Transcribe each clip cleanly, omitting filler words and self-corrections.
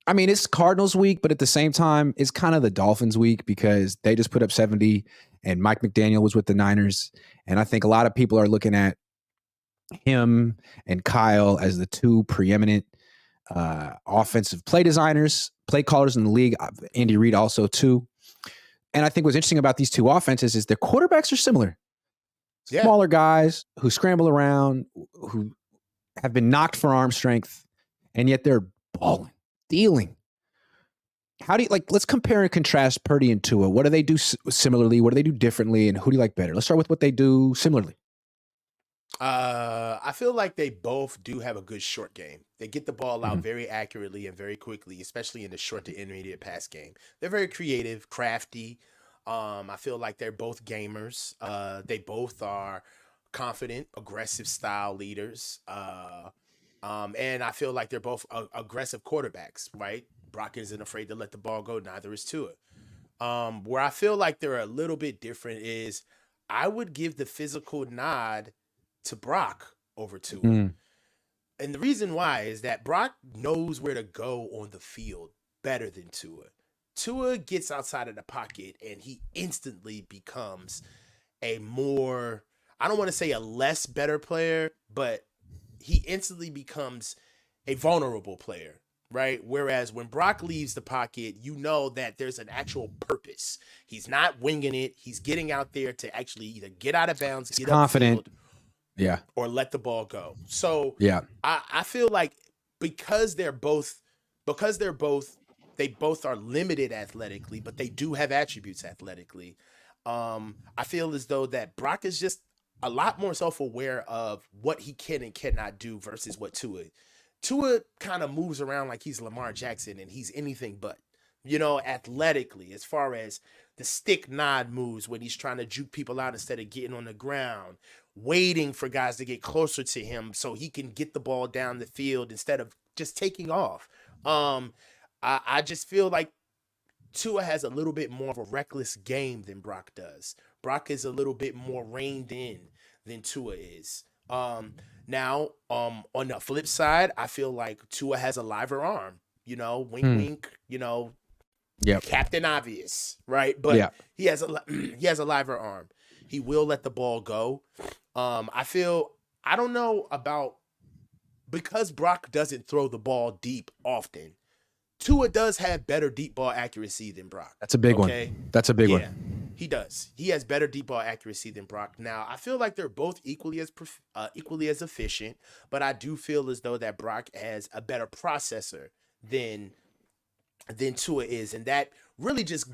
I mean, it's Cardinals week, but at the same time, it's kind of the Dolphins week because they just put up 70 and Mike McDaniel was with the Niners. And I think a lot of people are looking at him and Kyle as the two preeminent offensive play designers, play callers in the league. Andy Reid also too. And I think what's interesting about these two offenses is their quarterbacks are similar. Yeah. Smaller guys who scramble around, who have been knocked for arm strength, and yet they're balling, dealing. How do you let's compare and contrast Purdy and Tua. What do they do similarly? What do they do differently? And who do you like better? Let's start with what they do similarly. I feel like they both do have a good short game. They get the ball out very accurately and very quickly, especially in the short to intermediate pass game. They're very creative, crafty. I feel like they're both gamers. They both are confident, aggressive style leaders. And I feel like they're both aggressive quarterbacks, right? Brock isn't afraid to let the ball go. Neither is Tua. Where I feel like they're a little bit different is I would give the physical nod to Brock over Tua. And the reason why is that Brock knows where to go on the field better than Tua. Tua gets outside of the pocket and he instantly becomes a more, I don't want to say a less better player, but he instantly becomes a vulnerable player, right? Whereas when Brock leaves the pocket, you know that there's an actual purpose. He's not winging it. He's getting out there to actually either get out of bounds, get confident, upfield, yeah, or let the ball go. So yeah, I feel like because they both are limited athletically, but they do have attributes athletically. I feel as though that Brock is just a lot more self-aware of what he can and cannot do versus what Tua kind of moves around like he's Lamar Jackson and he's anything but, athletically, as far as the stick nod moves when he's trying to juke people out instead of getting on the ground, waiting for guys to get closer to him so he can get the ball down the field instead of just taking off. I just feel like Tua has a little bit more of a reckless game than Brock does. Brock is a little bit more reined in than Tua is. Now, on the flip side, I feel like Tua has a liver arm. Wink, yep. Captain Obvious, right? But he has a liver arm. He will let the ball go. I don't know about, because Brock doesn't throw the ball deep often, Tua does have better deep ball accuracy than Brock. That's a big one. That's a big one. He does. He has better deep ball accuracy than Brock. Now, I feel like they're both equally as efficient, but I do feel as though that Brock has a better processor than Tua is, and that really just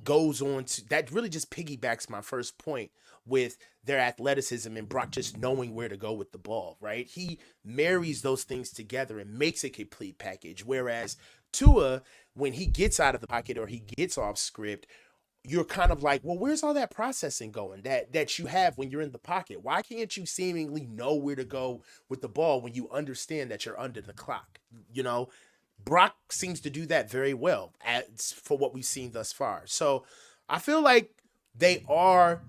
piggybacks my first point with their athleticism and Brock just knowing where to go with the ball, right? He marries those things together and makes a complete package. Whereas Tua, when he gets out of the pocket or he gets off script, you're kind of like, well, where's all that processing going that you have when you're in the pocket? Why can't you seemingly know where to go with the ball when you understand that you're under the clock? Brock seems to do that very well for what we've seen thus far. So I feel like they're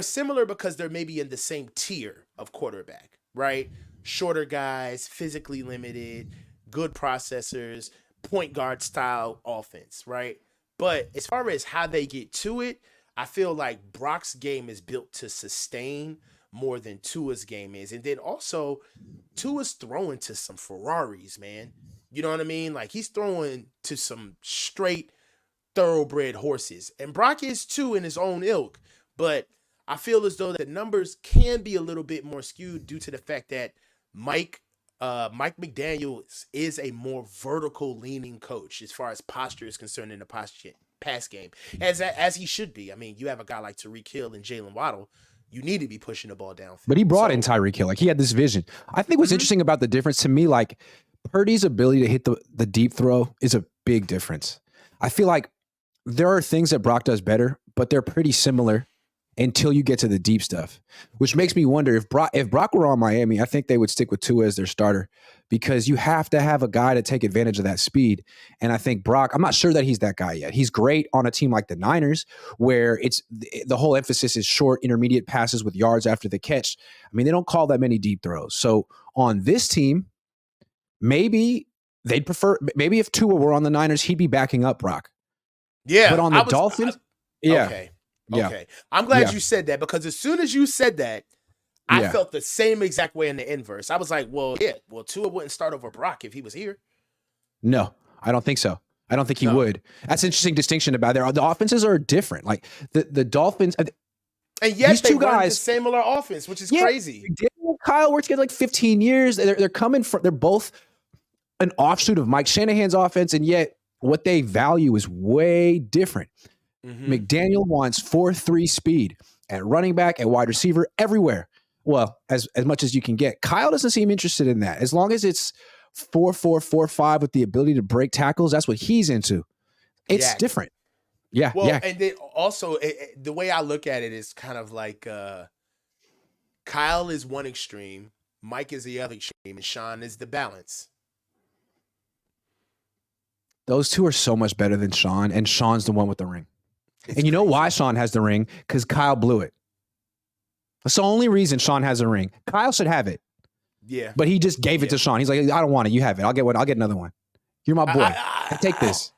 similar because they're maybe in the same tier of quarterback, right? Shorter guys, physically limited, good processors, point guard style offense, right? But as far as how they get to it, I feel like Brock's game is built to sustain more than Tua's game is. And then also, Tua's throwing to some Ferraris, man. You know what I mean? Like, he's throwing to some straight thoroughbred horses. And Brock is too in his own ilk. But I feel as though the numbers can be a little bit more skewed due to the fact that Mike McDaniel is a more vertical leaning coach as far as posture is concerned in the pass game, as he should be. I mean, you have a guy like Tyreek Hill and Jalen Waddle, you need to be pushing the ball downfield. But he brought in Tyreek Hill. Like, he had this vision. I think what's interesting about the difference to me, like, Purdy's ability to hit the deep throw is a big difference. I feel like there are things that Brock does better, but they're pretty similar until you get to the deep stuff, which makes me wonder if Brock were on Miami, I think they would stick with Tua as their starter because you have to have a guy to take advantage of that speed. And I think Brock, I'm not sure that he's that guy yet. He's great on a team like the Niners, where it's the whole emphasis is short, intermediate passes with yards after the catch. I mean, they don't call that many deep throws. So on this team, maybe they'd prefer maybe if Tua were on the Niners, he'd be backing up Brock. Yeah, But on the Dolphins, okay. yeah, Okay. I'm glad yeah, you said that, because as soon as you said that, I yeah. felt the same exact way in the inverse. I was like, well, yeah, well, Tua wouldn't start over Brock if he was here. No, I don't think so. I don't think he No. would. That's an interesting distinction about there. The offenses are different. Like the Dolphins, And yet these they two run the guys, similar offense, which is yeah, crazy. Daniel and Kyle worked together like 15 years. They're coming from. They're both an offshoot of Mike Shanahan's offense, and yet what they value is way different. McDaniel wants 4-3 speed at running back, at wide receiver, everywhere. Well, as much as you can get. Kyle doesn't seem interested in that. As long as it's 4-4, 4-5 with the ability to break tackles, that's what he's into. It's different. Yeah, Well, yeah. and then also the way I look at it is kind of like Kyle is one extreme, Mike is the other extreme, and Sean is the balance. Those two are so much better than Sean, and Sean's the one with the ring. And you know why Sean has the ring? Because Kyle blew it. That's the only reason Sean has a ring. Kyle should have it. Yeah. But he just gave it to Sean. He's like, I don't want it. You have it. I'll get one. I'll get another one. You're my boy. Take this.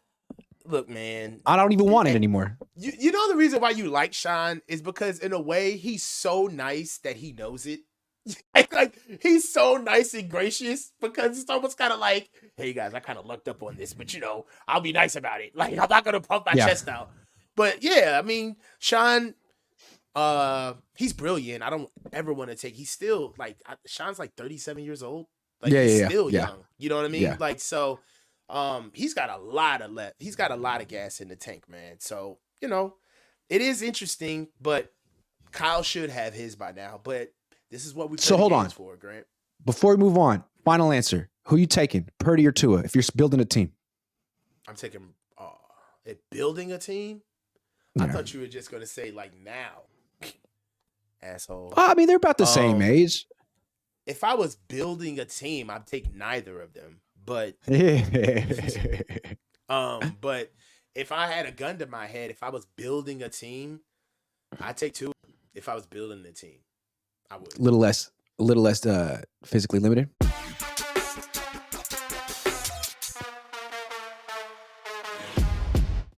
Look, man. I don't even want it anymore. You know the reason why you like Sean is because in a way he's so nice that he knows it. like he's so nice and gracious, because it's almost kind of like, hey guys, I kind of lucked up on this, but I'll be nice about it. Like, I'm not gonna pump my chest out. But yeah, I mean, Sean, he's brilliant. I don't ever want to take. He's still like Sean's like 37 years old. Like he's still young. You know what I mean? Yeah. Like so, he's got a lot of He's got a lot of gas in the tank, man. So it is interesting, but Kyle should have his by now. But this is what we play hold on for, Grant. Before we move on, final answer: who you taking, Purdy or Tua? If you're building a team, I'm taking building a team. I thought you were just gonna say like now, asshole. I mean, they're about the same age. If I was building a team, I'd take neither of them. But but if I had a gun to my head, if I was building a team, I'd take Tua. If I was building the team, I would. A little less physically limited.